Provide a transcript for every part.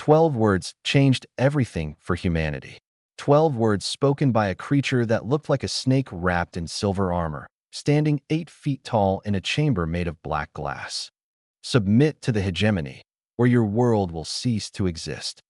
12 words changed everything for humanity. 12 words spoken by a creature that looked like a snake wrapped in silver armor, standing 8 feet tall in a chamber made of black glass. Submit to the hegemony, or your world will cease to exist.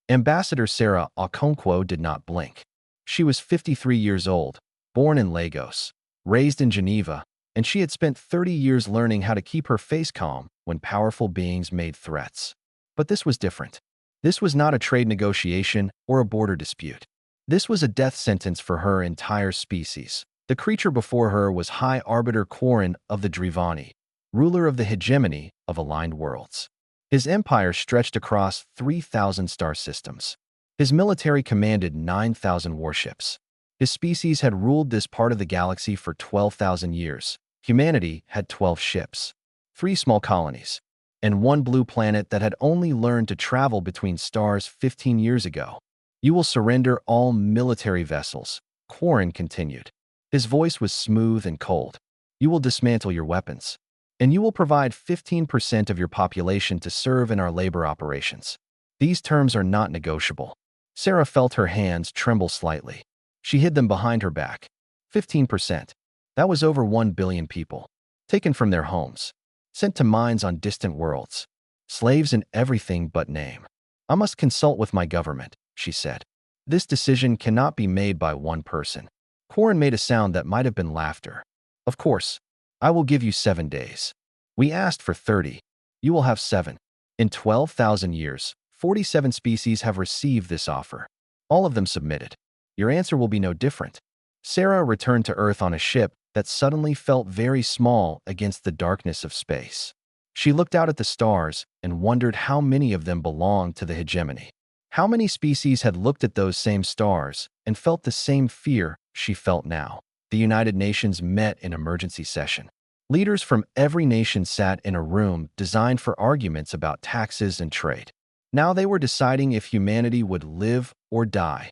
Ambassador Sarah Okonkwo did not blink. She was 53 years old, born in Lagos, raised in Geneva, and she had spent 30 years learning how to keep her face calm when powerful beings made threats. But this was different. This was not a trade negotiation or a border dispute. This was a death sentence for her entire species. The creature before her was High Arbiter Quarren of the Drivani, ruler of the hegemony of aligned worlds. His empire stretched across 3,000 star systems. His military commanded 9,000 warships. His species had ruled this part of the galaxy for 12,000 years. Humanity had 12 ships, 3 small colonies, and 1 blue planet that had only learned to travel between stars 15 years ago. You will surrender all military vessels, Quarren continued. His voice was smooth and cold. You will dismantle your weapons, and you will provide 15% of your population to serve in our labor operations. These terms are not negotiable. Sarah felt her hands tremble slightly. She hid them behind her back. 15%. That was over 1 billion people, taken from their homes, sent to mines on distant worlds, slaves in everything but name. I must consult with my government, she said. This decision cannot be made by one person. Quarren made a sound that might have been laughter. Of course, I will give you 7 days. We asked for 30. You will have 7. In 12,000 years, 47 species have received this offer. All of them submitted. Your answer will be no different. Sarah returned to Earth on a ship that suddenly felt very small against the darkness of space. She looked out at the stars and wondered how many of them belonged to the hegemony. How many species had looked at those same stars and felt the same fear she felt now? The United Nations met in emergency session. Leaders from every nation sat in a room designed for arguments about taxes and trade. Now they were deciding if humanity would live or die.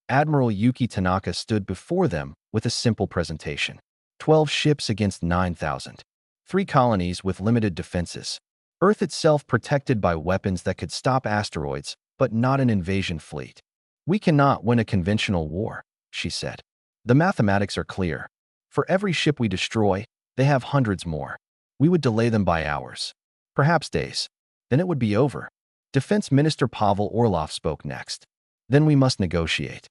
Admiral Yuki Tanaka stood before them with a simple presentation. 12 ships against 9,000. 3 colonies with limited defenses. Earth itself protected by weapons that could stop asteroids, but not an invasion fleet. We cannot win a conventional war, she said. The mathematics are clear. For every ship we destroy, they have hundreds more. We would delay them by hours, perhaps days. Then it would be over. Defense Minister Pavel Orlov spoke next. Then we must negotiate.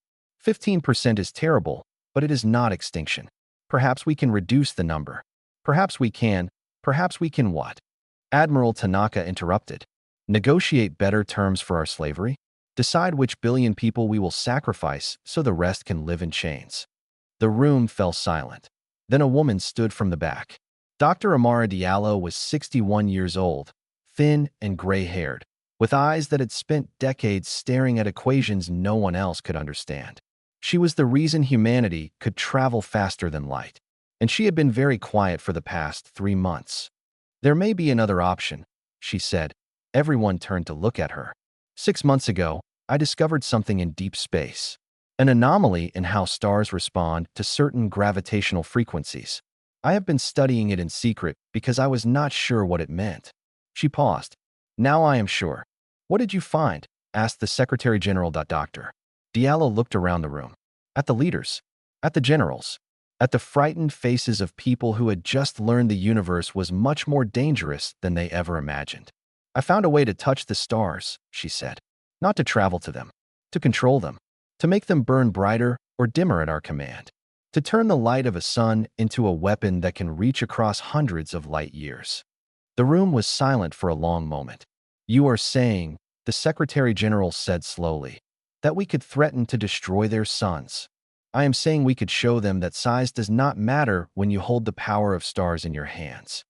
15% is terrible, but it is not extinction. Perhaps we can reduce the number. Perhaps we can what? Admiral Tanaka interrupted. Negotiate better terms for our slavery? Decide which billion people we will sacrifice so the rest can live in chains. The room fell silent. Then a woman stood from the back. Dr. Amara Diallo was 61 years old, thin and gray-haired, with eyes that had spent decades staring at equations no one else could understand. She was the reason humanity could travel faster than light, and she had been very quiet for the past 3 months. There may be another option, she said. Everyone turned to look at her. 6 months ago, I discovered something in deep space, an anomaly in how stars respond to certain gravitational frequencies. I have been studying it in secret because I was not sure what it meant. She paused. Now I am sure. What did you find? Asked the Secretary General. Dr. Diallo looked around the room. At the leaders. At the generals. At the frightened faces of people who had just learned the universe was much more dangerous than they ever imagined. I found a way to touch the stars, she said. Not to travel to them. To control them. To make them burn brighter or dimmer at our command. To turn the light of a sun into a weapon that can reach across hundreds of light years. The room was silent for a long moment. You are saying, the Secretary General said slowly, that we could threaten to destroy their suns. I am saying we could show them that size does not matter when you hold the power of stars in your hands.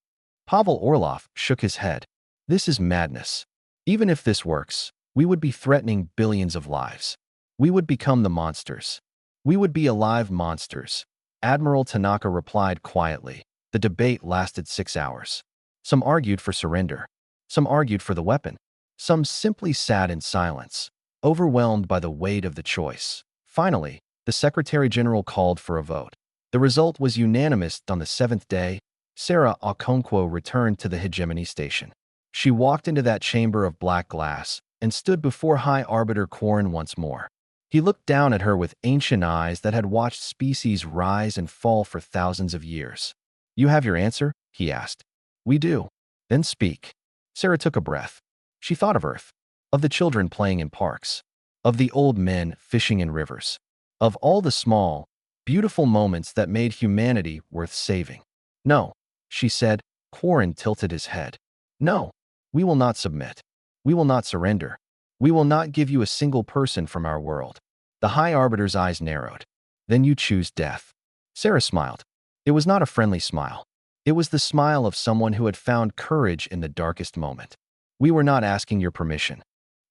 Pavel Orlov shook his head. This is madness. Even if this works, we would be threatening billions of lives. We would become the monsters. We would be alive monsters. Admiral Tanaka replied quietly. The debate lasted 6 hours. Some argued for surrender. Some argued for the weapon. Some simply sat in silence, overwhelmed by the weight of the choice. Finally, the Secretary General called for a vote. The result was unanimous. On the 7th day, Sarah Okonkwo returned to the hegemony station. She walked into that chamber of black glass, and stood before High Arbiter Corrin once more. He looked down at her with ancient eyes that had watched species rise and fall for thousands of years. "You have your answer?" he asked. "We do." "Then speak." Sarah took a breath. She thought of Earth, of the children playing in parks, of the old men fishing in rivers, of all the small, beautiful moments that made humanity worth saving. "No," she said. Corrin tilted his head. "No, we will not submit. We will not surrender. We will not give you a single person from our world." The High Arbiter's eyes narrowed. "Then you choose death." Sarah smiled. It was not a friendly smile. It was the smile of someone who had found courage in the darkest moment. "We were not asking your permission."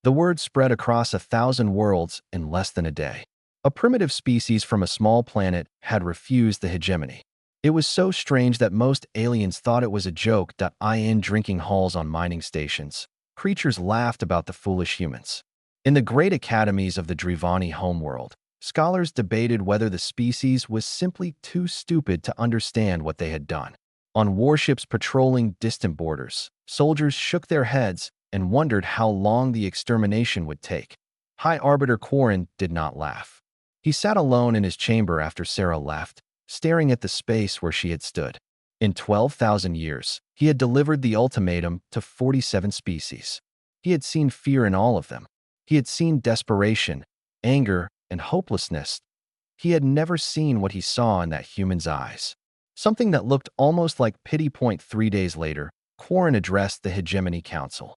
The word spread across 1,000 worlds in less than a day. A primitive species from a small planet had refused the hegemony. It was so strange that most aliens thought it was a joke. In drinking halls on mining stations, creatures laughed about the foolish humans. In the great academies of the Drivani homeworld, scholars debated whether the species was simply too stupid to understand what they had done. On warships patrolling distant borders, soldiers shook their heads and wondered how long the extermination would take. High Arbiter Corrin did not laugh. He sat alone in his chamber after Sarah left, staring at the space where she had stood. In 12,000 years, he had delivered the ultimatum to 47 species. He had seen fear in all of them. He had seen desperation, anger, and hopelessness. He had never seen what he saw in that human's eyes. Something that looked almost like pity. 3 days later, Corrin addressed the Hegemony Council.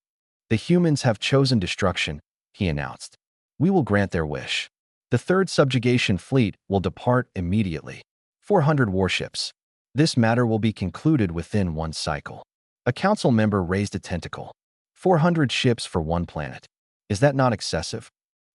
"The humans have chosen destruction," he announced. "We will grant their wish. The third subjugation fleet will depart immediately. 400 warships. This matter will be concluded within one cycle." A council member raised a tentacle. 400 ships for one planet. Is that not excessive?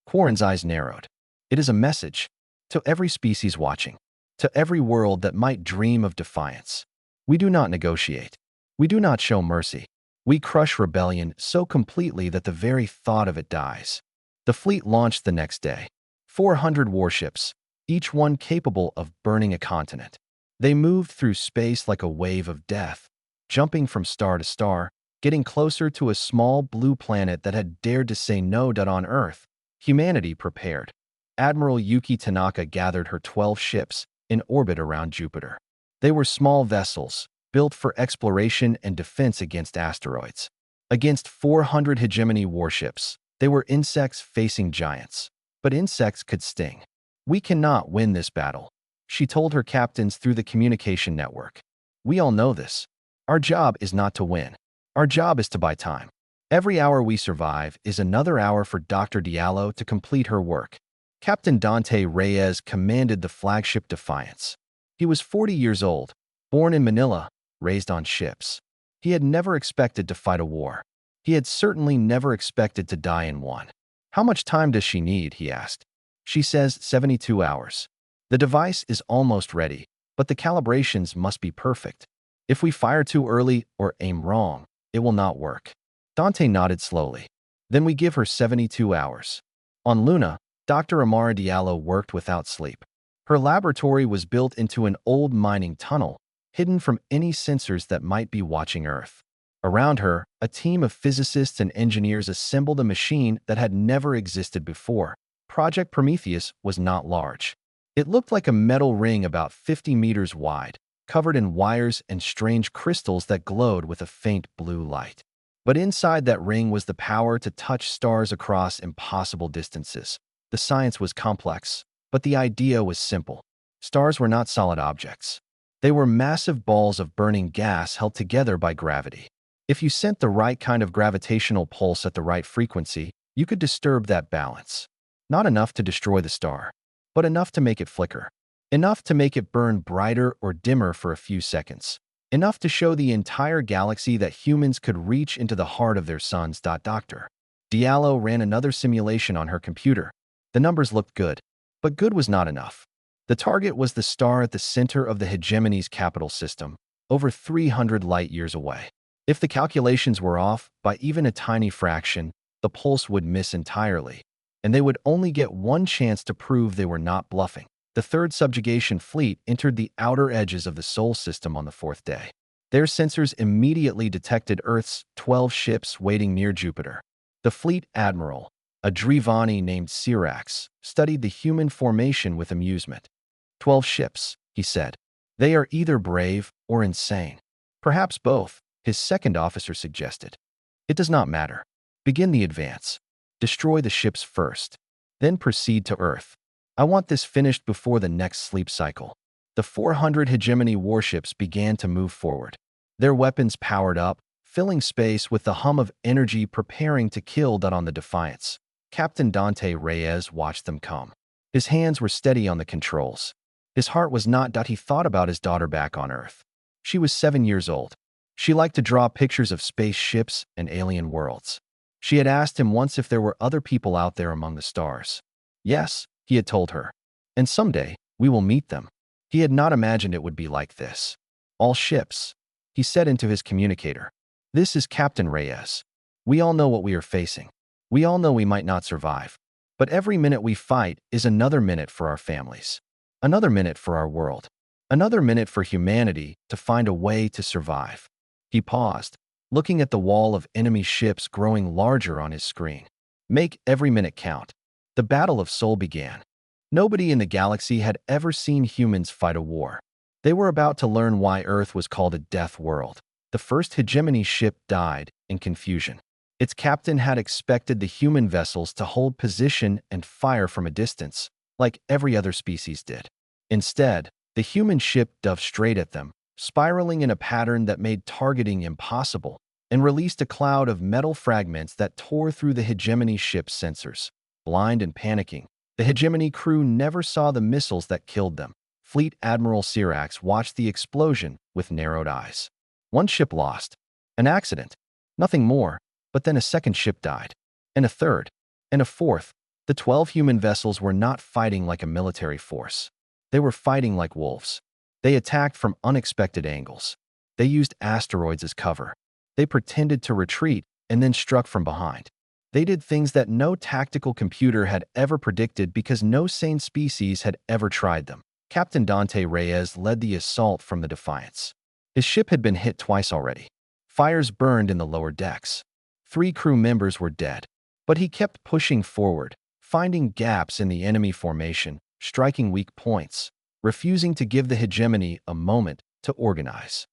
Corrin's eyes narrowed. It is a message. To every species watching. To every world that might dream of defiance. We do not negotiate. We do not show mercy. We crush rebellion so completely that the very thought of it dies. The fleet launched the next day. 400 warships, each one capable of burning a continent. They moved through space like a wave of death, jumping from star to star, getting closer to a small blue planet that had dared to say no. On Earth, humanity prepared. Admiral Yuki Tanaka gathered her 12 ships in orbit around Jupiter. They were small vessels, built for exploration and defense against asteroids. Against 400 hegemony warships, they were insects facing giants. But insects could sting. "We cannot win this battle," she told her captains through the communication network. "We all know this. Our job is not to win. Our job is to buy time. Every hour we survive is another hour for Dr. Diallo to complete her work." Captain Dante Reyes commanded the flagship Defiance. He was 40 years old, born in Manila, raised on ships. He had never expected to fight a war. He had certainly never expected to die in one. "How much time does she need?" he asked. "She says 72 hours. The device is almost ready, but the calibrations must be perfect. If we fire too early or aim wrong, it will not work." Dante nodded slowly. "Then we give her 72 hours. On Luna, Dr. Amara Diallo worked without sleep. Her laboratory was built into an old mining tunnel, hidden from any sensors that might be watching Earth. Around her, a team of physicists and engineers assembled a machine that had never existed before. Project Prometheus was not large. It looked like a metal ring about 50 meters wide, covered in wires and strange crystals that glowed with a faint blue light. But inside that ring was the power to touch stars across impossible distances. The science was complex, but the idea was simple. Stars were not solid objects. They were massive balls of burning gas held together by gravity. If you sent the right kind of gravitational pulse at the right frequency, you could disturb that balance. Not enough to destroy the star, but enough to make it flicker. Enough to make it burn brighter or dimmer for a few seconds. Enough to show the entire galaxy that humans could reach into the heart of their suns. Dr. Diallo ran another simulation on her computer. The numbers looked good, but good was not enough. The target was the star at the center of the hegemony's capital system, over 300 light-years away. If the calculations were off by even a tiny fraction, the pulse would miss entirely, and they would only get one chance to prove they were not bluffing. The third subjugation fleet entered the outer edges of the Sol system on the 4th day. Their sensors immediately detected Earth's 12 ships waiting near Jupiter. The fleet admiral, a Drevani named Sirax, studied the human formation with amusement. 12 ships, he said. They are either brave or insane. Perhaps both, his second officer suggested. It does not matter. Begin the advance. Destroy the ships first. Then proceed to Earth. I want this finished before the next sleep cycle. The 400 hegemony warships began to move forward. Their weapons powered up, filling space with the hum of energy preparing to kill on the Defiance. Captain Dante Reyes watched them come. His hands were steady on the controls. His heart was not. He thought about his daughter back on Earth. She was 7 years old. She liked to draw pictures of spaceships and alien worlds. She had asked him once if there were other people out there among the stars. Yes, he had told her. And someday, we will meet them. He had not imagined it would be like this. All ships, he said into his communicator. This is Captain Reyes. We all know what we are facing. We all know we might not survive. But every minute we fight is another minute for our families. Another minute for our world. Another minute for humanity to find a way to survive. He paused, looking at the wall of enemy ships growing larger on his screen. Make every minute count. The Battle of Seoul began. Nobody in the galaxy had ever seen humans fight a war. They were about to learn why Earth was called a death world. The first hegemony ship died in confusion. Its captain had expected the human vessels to hold position and fire from a distance, like every other species did. Instead, the human ship dove straight at them, spiraling in a pattern that made targeting impossible, and released a cloud of metal fragments that tore through the hegemony ship's sensors. Blind and panicking, the hegemony crew never saw the missiles that killed them. Fleet Admiral Sirax watched the explosion with narrowed eyes. One ship lost. An accident. Nothing more. But then a second ship died. And a third. And a fourth. The 12 human vessels were not fighting like a military force. They were fighting like wolves. They attacked from unexpected angles. They used asteroids as cover. They pretended to retreat and then struck from behind. They did things that no tactical computer had ever predicted because no sane species had ever tried them. Captain Dante Reyes led the assault from the Defiance. His ship had been hit twice already. Fires burned in the lower decks. 3 crew members were dead. But he kept pushing forward, finding gaps in the enemy formation, striking weak points, refusing to give the hegemony a moment to organize.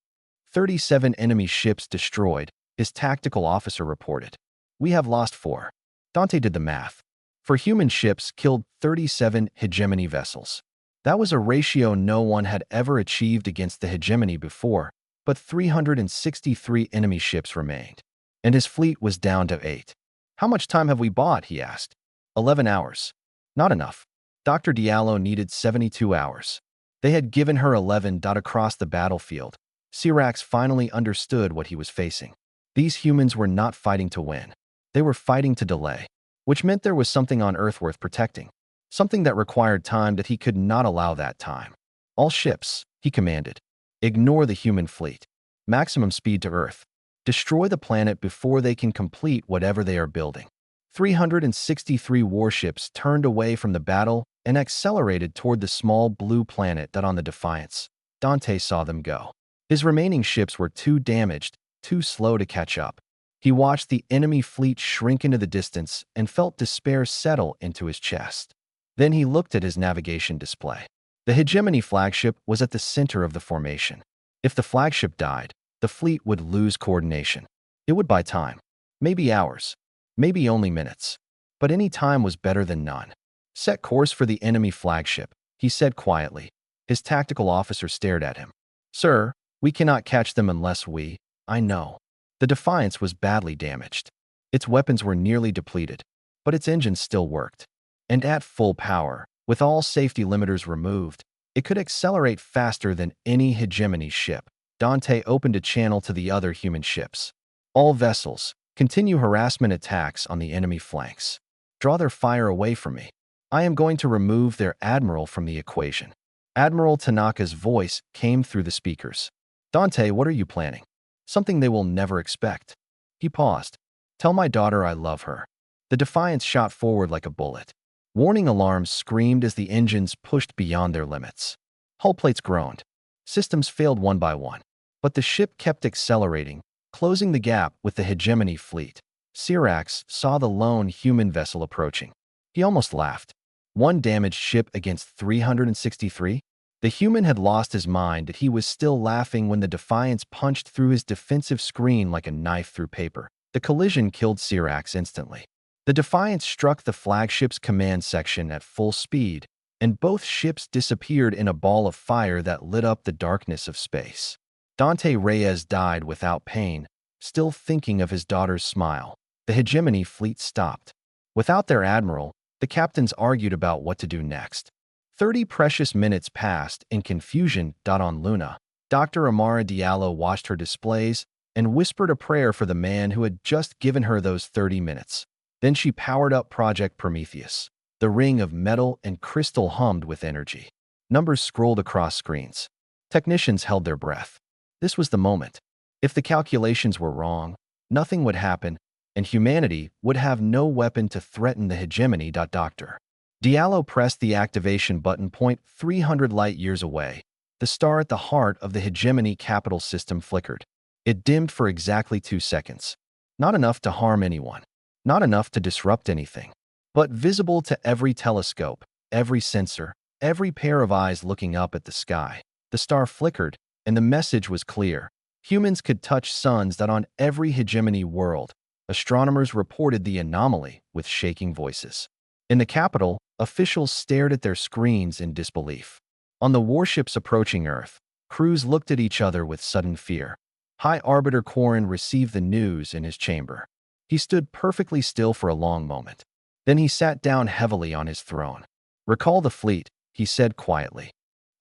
37 enemy ships destroyed, his tactical officer reported. We have lost 4. Dante did the math. For human ships killed 37 hegemony vessels. That was a ratio no one had ever achieved against the hegemony before, but 363 enemy ships remained. And his fleet was down to 8. How much time have we bought? He asked. 11 hours. Not enough. Dr. Diallo needed 72 hours. They had given her 11. Across the battlefield, Sirax finally understood what he was facing. These humans were not fighting to win. They were fighting to delay, which meant there was something on Earth worth protecting. Something that required time that he could not allow that time. All ships, he commanded. Ignore the human fleet. Maximum speed to Earth. Destroy the planet before they can complete whatever they are building. 363 warships turned away from the battle and accelerated toward the small blue planet on the Defiance. Dante saw them go. His remaining ships were too damaged, too slow to catch up. He watched the enemy fleet shrink into the distance and felt despair settle into his chest. Then he looked at his navigation display. The hegemony flagship was at the center of the formation. If the flagship died, the fleet would lose coordination. It would buy time. Maybe hours. Maybe only minutes. But any time was better than none. Set course for the enemy flagship, he said quietly. His tactical officer stared at him. Sir, we cannot catch them unless we— I know. The Defiance was badly damaged. Its weapons were nearly depleted, but its engines still worked. And at full power, with all safety limiters removed, it could accelerate faster than any hegemony ship. Dante opened a channel to the other human ships. All vessels, continue harassment attacks on the enemy flanks. Draw their fire away from me. I am going to remove their admiral from the equation. Admiral Tanaka's voice came through the speakers. Dante, what are you planning? Something they will never expect. He paused. Tell my daughter I love her. The Defiance shot forward like a bullet. Warning alarms screamed as the engines pushed beyond their limits. Hull plates groaned. Systems failed one by one. But the ship kept accelerating, closing the gap with the hegemony fleet. Sirax saw the lone human vessel approaching. He almost laughed. One damaged ship against 363? The human had lost his mind, and he was still laughing when the Defiance punched through his defensive screen like a knife through paper. The collision killed Sirax instantly. The Defiance struck the flagship's command section at full speed, and both ships disappeared in a ball of fire that lit up the darkness of space. Dante Reyes died without pain, still thinking of his daughter's smile. The Hegemony fleet stopped. Without their admiral, the captains argued about what to do next. 30 precious minutes passed in confusion. On Luna, Dr. Amara Diallo watched her displays and whispered a prayer for the man who had just given her those 30 minutes. Then she powered up Project Prometheus. The ring of metal and crystal hummed with energy. Numbers scrolled across screens. Technicians held their breath. This was the moment. If the calculations were wrong, nothing would happen, and humanity would have no weapon to threaten the hegemony. Dr. Diallo pressed the activation button. 300 light-years away, the star at the heart of the hegemony capital system flickered. It dimmed for exactly 2 seconds. Not enough to harm anyone. Not enough to disrupt anything. But visible to every telescope, every sensor, every pair of eyes looking up at the sky. The star flickered, and the message was clear. Humans could touch suns. On every hegemony world, astronomers reported the anomaly with shaking voices. In the capital, officials stared at their screens in disbelief. On the warships approaching Earth, crews looked at each other with sudden fear. High Arbiter Quarren received the news in his chamber. He stood perfectly still for a long moment. Then he sat down heavily on his throne. "Recall the fleet," he said quietly.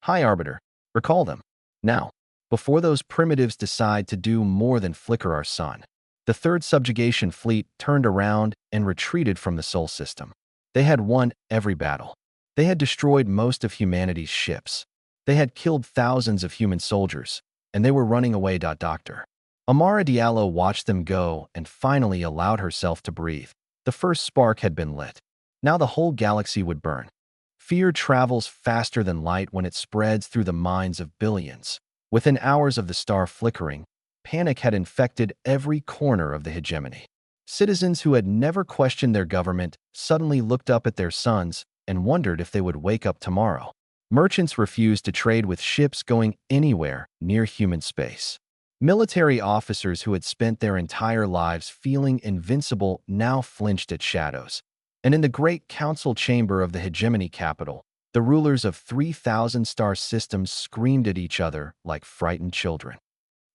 "High Arbiter, recall them. Now, before those primitives decide to do more than flicker our sun." The third subjugation fleet turned around and retreated from the Sol system. They had won every battle. They had destroyed most of humanity's ships. They had killed thousands of human soldiers, and they were running away. Dr. Amara Diallo watched them go and finally allowed herself to breathe. The first spark had been lit. Now the whole galaxy would burn. Fear travels faster than light when it spreads through the minds of billions. Within hours of the star flickering, panic had infected every corner of the hegemony. Citizens who had never questioned their government suddenly looked up at their suns and wondered if they would wake up tomorrow. Merchants refused to trade with ships going anywhere near human space. Military officers who had spent their entire lives feeling invincible now flinched at shadows. And in the great council chamber of the hegemony capital, the rulers of 3,000 star systems screamed at each other like frightened children.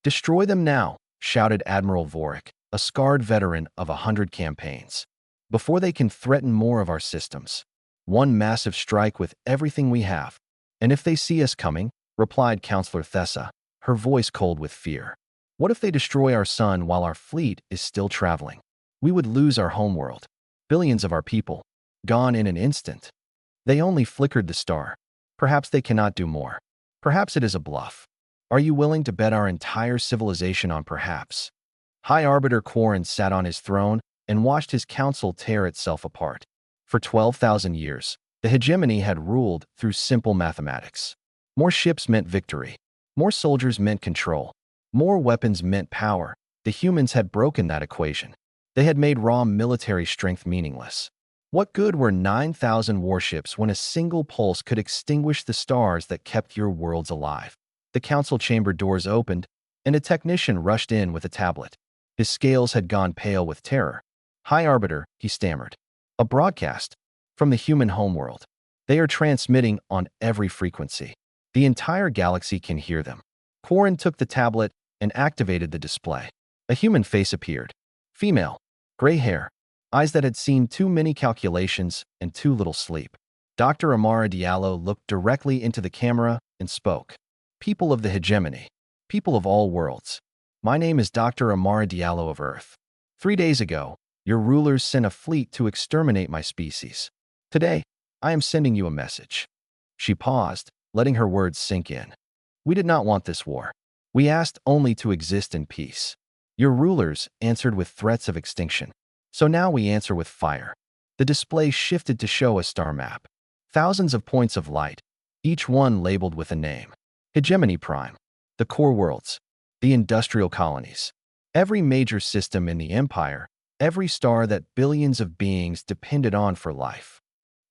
"Destroy them now," shouted Admiral Vorik, a scarred veteran of 100 campaigns, "before they can threaten more of our systems. One massive strike with everything we have." "And if they see us coming," replied Counselor Thessa, her voice cold with fear. "What if they destroy our sun while our fleet is still traveling? We would lose our homeworld. Billions of our people, gone in an instant." "They only flickered the star. Perhaps they cannot do more. Perhaps it is a bluff. Are you willing to bet our entire civilization on perhaps?" High Arbiter Quarren sat on his throne and watched his council tear itself apart. For 12,000 years, the hegemony had ruled through simple mathematics. More ships meant victory. More soldiers meant control. More weapons meant power. The humans had broken that equation. They had made raw military strength meaningless. What good were 9,000 warships when a single pulse could extinguish the stars that kept your worlds alive? The council chamber doors opened, and a technician rushed in with a tablet. His scales had gone pale with terror. "High Arbiter," he stammered. "A broadcast from the human homeworld. They are transmitting on every frequency. The entire galaxy can hear them." Quarren took the tablet and activated the display. A human face appeared. Female, gray hair, eyes that had seen too many calculations and too little sleep. Dr. Amara Diallo looked directly into the camera and spoke. "People of the hegemony, people of all worlds, my name is Dr. Amara Diallo of Earth. 3 days ago, your rulers sent a fleet to exterminate my species. Today, I am sending you a message." She paused, letting her words sink in. "We did not want this war. We asked only to exist in peace. Your rulers answered with threats of extinction. So now we answer with fire." The display shifted to show a star map. Thousands of points of light, each one labeled with a name. Hegemony Prime, the core worlds, the industrial colonies. Every major system in the empire, every star that billions of beings depended on for life.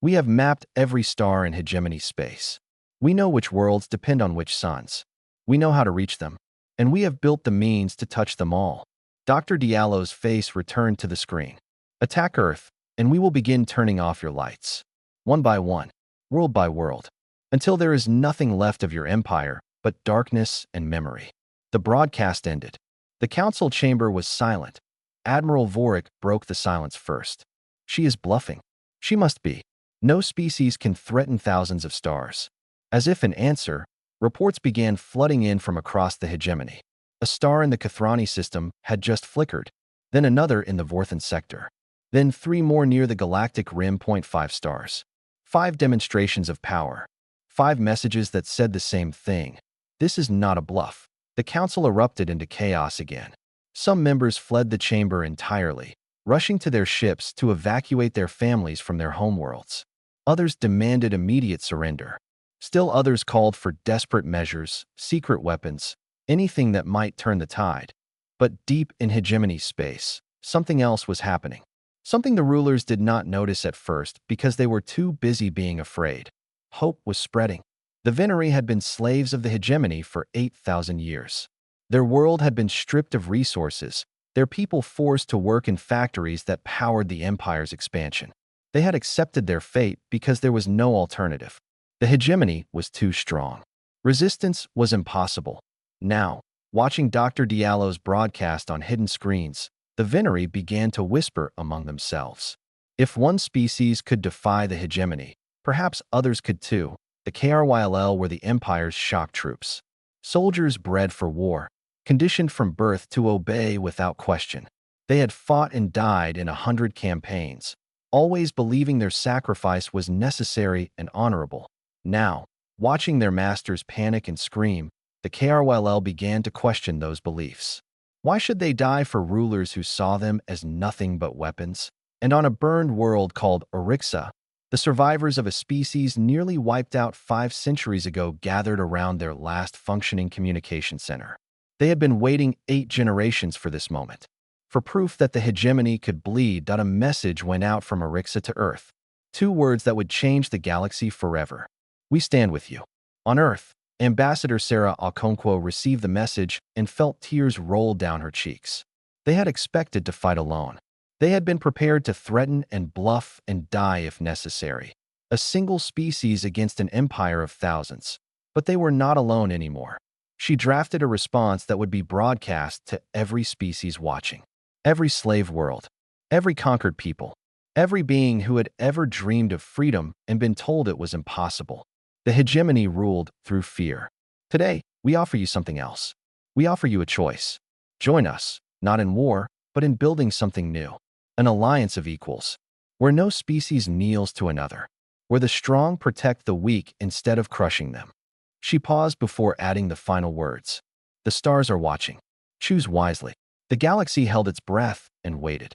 We have mapped every star in hegemony space. We know which worlds depend on which suns. We know how to reach them, and we have built the means to touch them all. Dr. Diallo's face returned to the screen. Attack Earth, and we will begin turning off your lights. One by one, world by world, until there is nothing left of your empire but darkness and memory. The broadcast ended. The council chamber was silent. Admiral Vorik broke the silence first. She is bluffing. She must be. No species can threaten thousands of stars. As if in answer, reports began flooding in from across the hegemony. A star in the Kathrani system had just flickered, then another in the Vorthan sector. Then 3 more near the Galactic Rim. 5 stars. 5 demonstrations of power. 5 messages that said the same thing. This is not a bluff. The council erupted into chaos again. Some members fled the chamber entirely, rushing to their ships to evacuate their families from their homeworlds. Others demanded immediate surrender. Still others called for desperate measures, secret weapons, anything that might turn the tide. But deep in hegemony space, something else was happening. Something the rulers did not notice at first because they were too busy being afraid. Hope was spreading. The Venerii had been slaves of the hegemony for 8,000 years. Their world had been stripped of resources, their people forced to work in factories that powered the empire's expansion. They had accepted their fate because there was no alternative. The hegemony was too strong. Resistance was impossible. Now, watching Dr. Diallo's broadcast on hidden screens, the Venerii began to whisper among themselves. If one species could defy the hegemony, perhaps others could too. The KRYLL were the Empire's shock troops. Soldiers bred for war, conditioned from birth to obey without question. They had fought and died in 100 campaigns, always believing their sacrifice was necessary and honorable. Now, watching their masters panic and scream, the KRYLL began to question those beliefs. Why should they die for rulers who saw them as nothing but weapons? And on a burned world called Orixa, the survivors of a species nearly wiped out 5 centuries ago gathered around their last functioning communication center. They had been waiting 8 generations for this moment. For proof that the hegemony could bleed, a message went out from Orixa to Earth. 2 words that would change the galaxy forever. We stand with you. On Earth, Ambassador Sarah Okonkwo received the message and felt tears roll down her cheeks. They had expected to fight alone. They had been prepared to threaten and bluff and die if necessary. A single species against an empire of thousands. But they were not alone anymore. She drafted a response that would be broadcast to every species watching. Every slave world. Every conquered people. Every being who had ever dreamed of freedom and been told it was impossible. The hegemony ruled through fear. Today, we offer you something else. We offer you a choice. Join us, not in war, but in building something new. An alliance of equals, where no species kneels to another, where the strong protect the weak instead of crushing them. She paused before adding the final words. The stars are watching. Choose wisely. The galaxy held its breath and waited.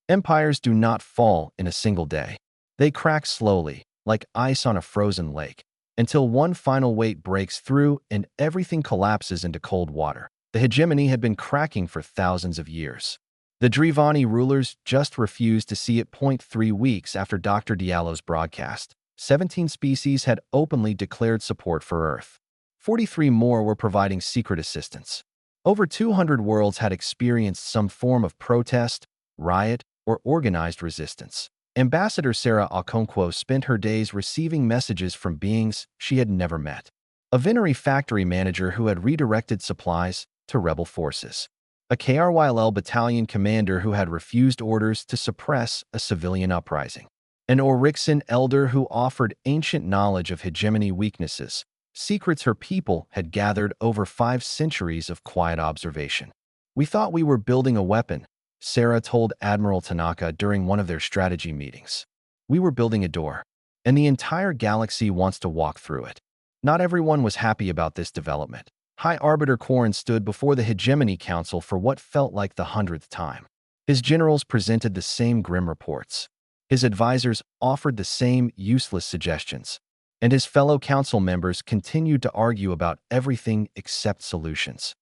Empires do not fall in a single day. They crack slowly, like ice on a frozen lake, until one final weight breaks through and everything collapses into cold water. The hegemony had been cracking for thousands of years. The Drivani rulers just refused to see it. 3 weeks after Dr. Diallo's broadcast, 17 species had openly declared support for Earth. 43 more were providing secret assistance. Over 200 worlds had experienced some form of protest, riot, or organized resistance. Ambassador Sarah Okonkwo spent her days receiving messages from beings she had never met. A Venerii factory manager who had redirected supplies to rebel forces. A KRYLL battalion commander who had refused orders to suppress a civilian uprising. An Orixan elder who offered ancient knowledge of hegemony weaknesses, secrets her people had gathered over 5 centuries of quiet observation. We thought we were building a weapon, Sarah told Admiral Tanaka during one of their strategy meetings. We were building a door, and the entire galaxy wants to walk through it. Not everyone was happy about this development. High Arbiter Korn stood before the Hegemony Council for what felt like the 100th time. His generals presented the same grim reports. His advisors offered the same useless suggestions. And his fellow council members continued to argue about everything except solutions.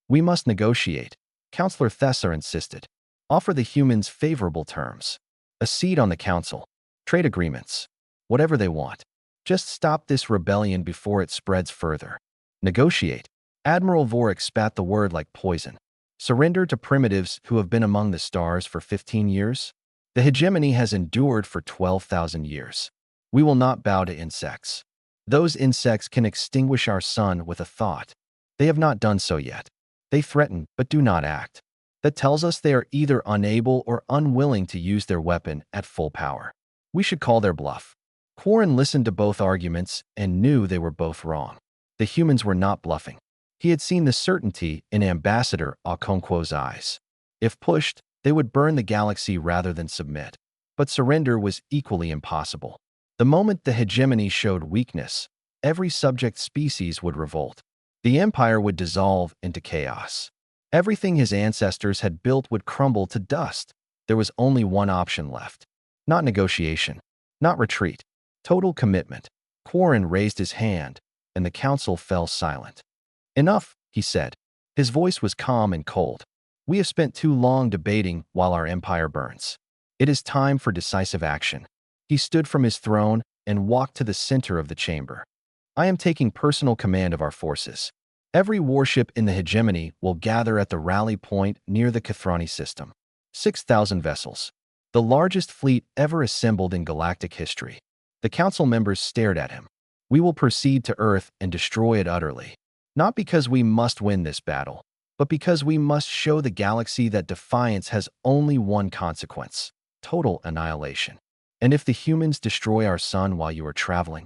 We must negotiate, Councillor Thessa insisted. Offer the humans favorable terms. A seat on the council. Trade agreements. Whatever they want. Just stop this rebellion before it spreads further. Negotiate. Admiral Vorik spat the word like poison. Surrender to primitives who have been among the stars for 15 years? The hegemony has endured for 12,000 years. We will not bow to insects. Those insects can extinguish our sun with a thought. They have not done so yet. They threaten but do not act. That tells us they are either unable or unwilling to use their weapon at full power. We should call their bluff. Quarren listened to both arguments and knew they were both wrong. The humans were not bluffing. He had seen the certainty in Ambassador Okonkwo's eyes. If pushed, they would burn the galaxy rather than submit. But surrender was equally impossible. The moment the hegemony showed weakness, every subject species would revolt. The empire would dissolve into chaos. Everything his ancestors had built would crumble to dust. There was only one option left. Not negotiation. Not retreat. Total commitment. Quarren raised his hand, and the council fell silent. Enough, he said. His voice was calm and cold. We have spent too long debating while our empire burns. It is time for decisive action. He stood from his throne and walked to the center of the chamber. I am taking personal command of our forces. Every warship in the hegemony will gather at the rally point near the Kathrani system. 6,000 vessels. The largest fleet ever assembled in galactic history. The council members stared at him. We will proceed to Earth and destroy it utterly. Not because we must win this battle, but because we must show the galaxy that defiance has only one consequence: total annihilation. And if the humans destroy our sun while you are traveling?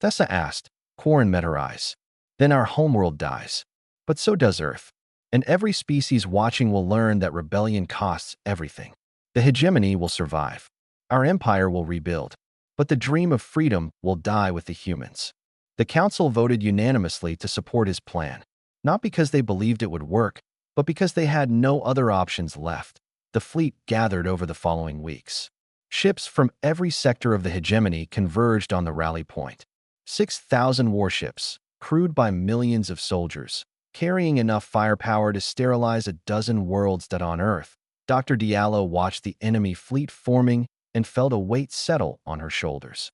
Thessa asked. Quarren met her eyes. Then our homeworld dies. But so does Earth. And every species watching will learn that rebellion costs everything. The hegemony will survive. Our empire will rebuild. But the dream of freedom will die with the humans. The council voted unanimously to support his plan, not because they believed it would work, but because they had no other options left. The fleet gathered over the following weeks. Ships from every sector of the hegemony converged on the rally point. 6,000 warships, crewed by millions of soldiers, carrying enough firepower to sterilize a dozen worlds that on Earth. Dr. Diallo watched the enemy fleet forming and felt a weight settle on her shoulders.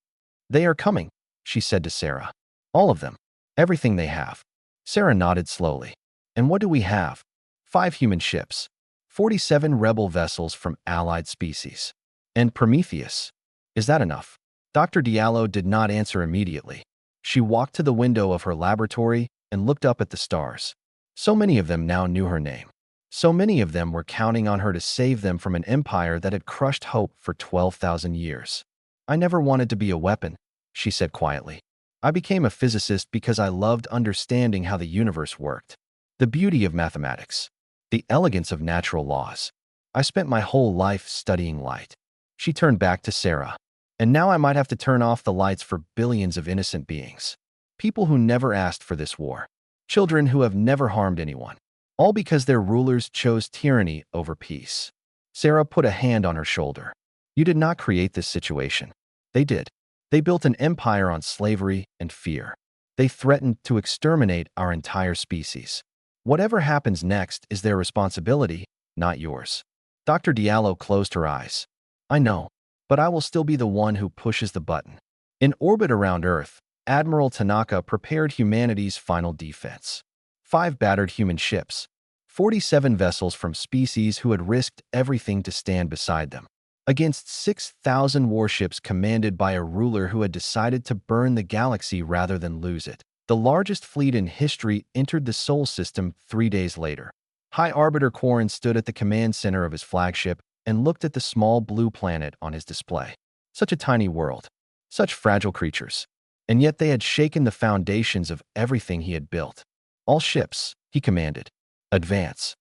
They are coming, she said to Sarah. All of them. Everything they have. Sarah nodded slowly. And what do we have? 5 human ships. 47 rebel vessels from allied species. And Prometheus. Is that enough? Dr. Diallo did not answer immediately. She walked to the window of her laboratory and looked up at the stars. So many of them now knew her name. So many of them were counting on her to save them from an empire that had crushed hope for 12,000 years. I never wanted to be a weapon, she said quietly. I became a physicist because I loved understanding how the universe worked. The beauty of mathematics. The elegance of natural laws. I spent my whole life studying light. She turned back to Sarah. And now I might have to turn off the lights for billions of innocent beings. People who never asked for this war. Children who have never harmed anyone. All because their rulers chose tyranny over peace. Sarah put a hand on her shoulder. You did not create this situation. They did. They built an empire on slavery and fear. They threatened to exterminate our entire species. Whatever happens next is their responsibility, not yours. Dr. Diallo closed her eyes. I know, but I will still be the one who pushes the button. In orbit around Earth, Admiral Tanaka prepared humanity's final defense. 5 battered human ships. 47 vessels from species who had risked everything to stand beside them. Against 6,000 warships commanded by a ruler who had decided to burn the galaxy rather than lose it. The largest fleet in history entered the Sol system 3 days later. High Arbiter Quarren stood at the command center of his flagship and looked at the small blue planet on his display. Such a tiny world. Such fragile creatures. And yet they had shaken the foundations of everything he had built. All ships, he commanded. Advance.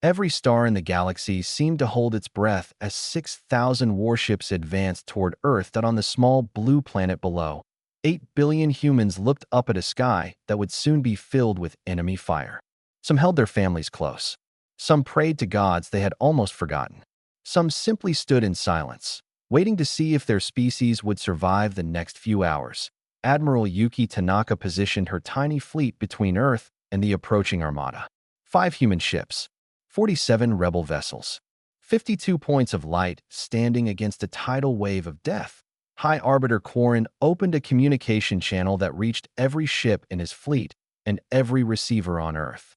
Every star in the galaxy seemed to hold its breath as 6,000 warships advanced toward Earth that on the small blue planet below. 8 billion humans looked up at a sky that would soon be filled with enemy fire. Some held their families close. Some prayed to gods they had almost forgotten. Some simply stood in silence, waiting to see if their species would survive the next few hours. Admiral Yuki Tanaka positioned her tiny fleet between Earth and the approaching armada. 5 human ships. 47 rebel vessels. 52 points of light standing against a tidal wave of death. High Arbiter Quarren opened a communication channel that reached every ship in his fleet and every receiver on Earth.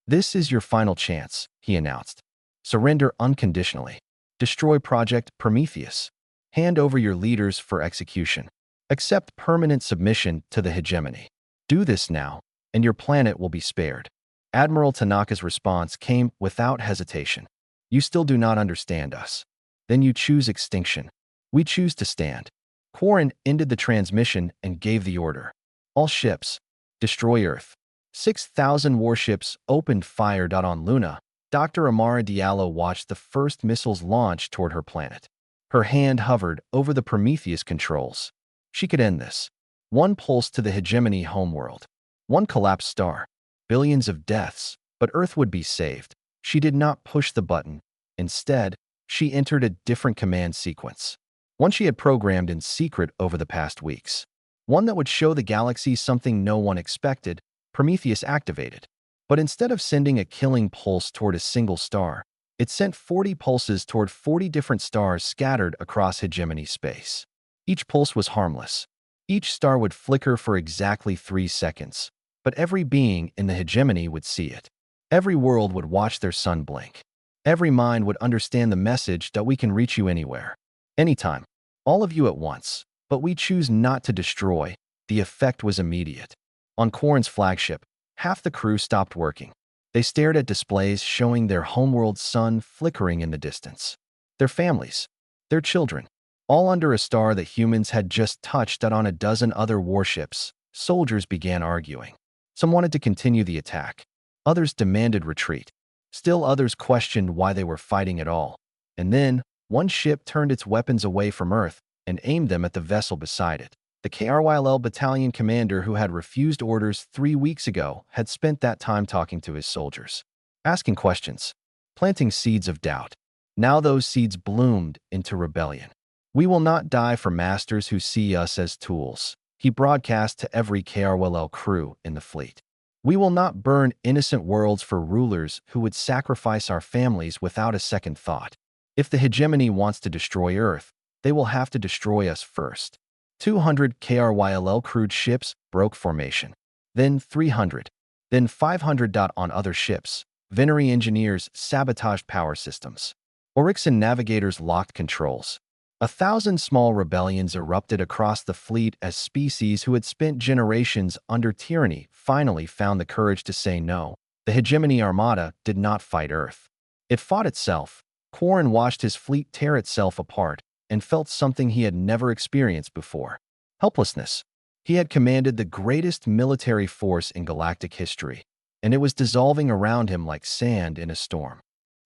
"This is your final chance," he announced. "Surrender unconditionally. Destroy Project Prometheus. Hand over your leaders for execution. Accept permanent submission to the hegemony. Do this now, and your planet will be spared." Admiral Tanaka's response came without hesitation. "You still do not understand us. Then you choose extinction. We choose to stand." Quarren ended the transmission and gave the order. "All ships, destroy Earth." 6,000 warships opened fire. On Luna, Dr. Amara Diallo watched the first missiles launch toward her planet. Her hand hovered over the Prometheus controls. She could end this. One pulse to the hegemony homeworld. One collapsed star. Billions of deaths, but Earth would be saved. She did not push the button. Instead, she entered a different command sequence. One she had programmed in secret over the past weeks. One that would show the galaxy something no one expected. Prometheus activated. But instead of sending a killing pulse toward a single star, it sent 40 pulses toward 40 different stars scattered across hegemony space. Each pulse was harmless. Each star would flicker for exactly 3 seconds, but every being in the hegemony would see it. Every world would watch their sun blink. Every mind would understand the message that we can reach you anywhere, anytime, all of you at once, but we choose not to destroy. The effect was immediate. On Quarren's flagship, half the crew stopped working. They stared at displays showing their homeworld sun flickering in the distance. Their families, their children, all under a star that humans had just touched. On a dozen other warships, soldiers began arguing. Some wanted to continue the attack. Others demanded retreat. Still others questioned why they were fighting at all. And then, one ship turned its weapons away from Earth and aimed them at the vessel beside it. The KRYL battalion commander who had refused orders 3 weeks ago had spent that time talking to his soldiers, asking questions, planting seeds of doubt. Now those seeds bloomed into rebellion. "We will not die for masters who see us as tools," he broadcast to every KRYL crew in the fleet. "We will not burn innocent worlds for rulers who would sacrifice our families without a second thought. If the hegemony wants to destroy Earth, they will have to destroy us first." 200 KRYL crewed ships broke formation. Then 300. Then 500. On other ships, Venery engineers sabotaged power systems. Oryxan navigators locked controls. 1,000 small rebellions erupted across the fleet as species who had spent generations under tyranny finally found the courage to say no. The hegemony armada did not fight Earth. It fought itself. Quarren watched his fleet tear itself apart and felt something he had never experienced before. Helplessness. He had commanded the greatest military force in galactic history, and it was dissolving around him like sand in a storm.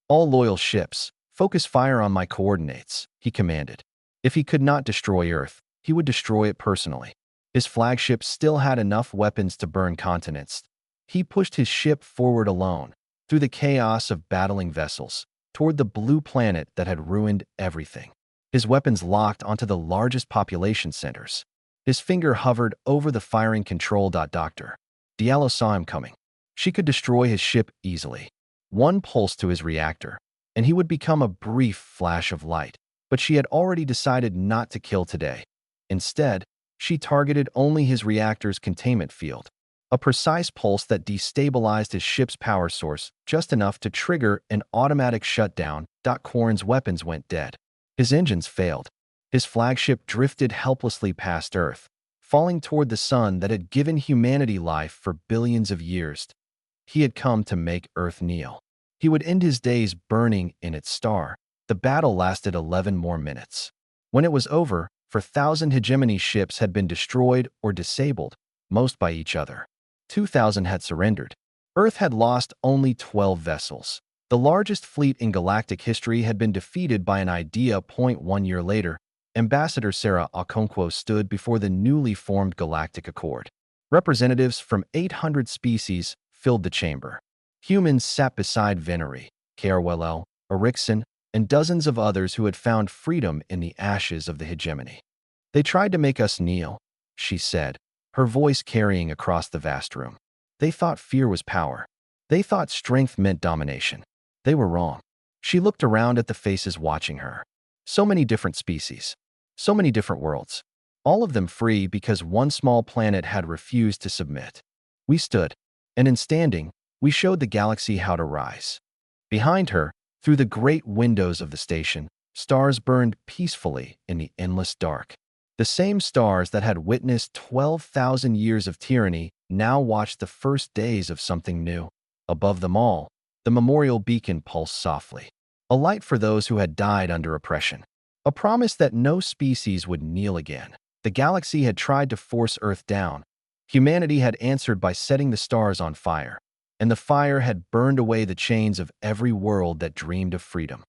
"All loyal ships, focus fire on my coordinates," he commanded. If he could not destroy Earth, he would destroy it personally. His flagship still had enough weapons to burn continents. He pushed his ship forward alone, through the chaos of battling vessels, toward the blue planet that had ruined everything. His weapons locked onto the largest population centers. His finger hovered over the firing control. Dr. Diallo saw him coming. She could destroy his ship easily. One pulse to his reactor, and he would become a brief flash of light. But she had already decided not to kill today. Instead, she targeted only his reactor's containment field. A precise pulse that destabilized his ship's power source just enough to trigger an automatic shutdown. Quarren's weapons went dead. His engines failed. His flagship drifted helplessly past Earth, falling toward the sun that had given humanity life for billions of years. He had come to make Earth kneel. He would end his days burning in its star. The battle lasted 11 more minutes. When it was over, 4,000 hegemony ships had been destroyed or disabled, most by each other. 2,000 had surrendered. Earth had lost only 12 vessels. The largest fleet in galactic history had been defeated by an idea. 1 year later, Ambassador Sarah Okonkwo stood before the newly formed Galactic Accord. Representatives from 800 species filled the chamber. Humans sat beside Venery, Kerwellel, Oryxan, and dozens of others who had found freedom in the ashes of the hegemony. "They tried to make us kneel," she said, her voice carrying across the vast room. "They thought fear was power. They thought strength meant domination. They were wrong. She looked around at the faces watching her. So many different species. So many different worlds. All of them free because one small planet had refused to submit. We stood, and in standing, we showed the galaxy how to rise. Behind her, through the great windows of the station, stars burned peacefully in the endless dark. The same stars that had witnessed 12,000 years of tyranny now watched the first days of something new. Above them all, the memorial beacon pulsed softly, a light for those who had died under oppression, a promise that no species would kneel again. The galaxy had tried to force Earth down. Humanity had answered by setting the stars on fire, and the fire had burned away the chains of every world that dreamed of freedom.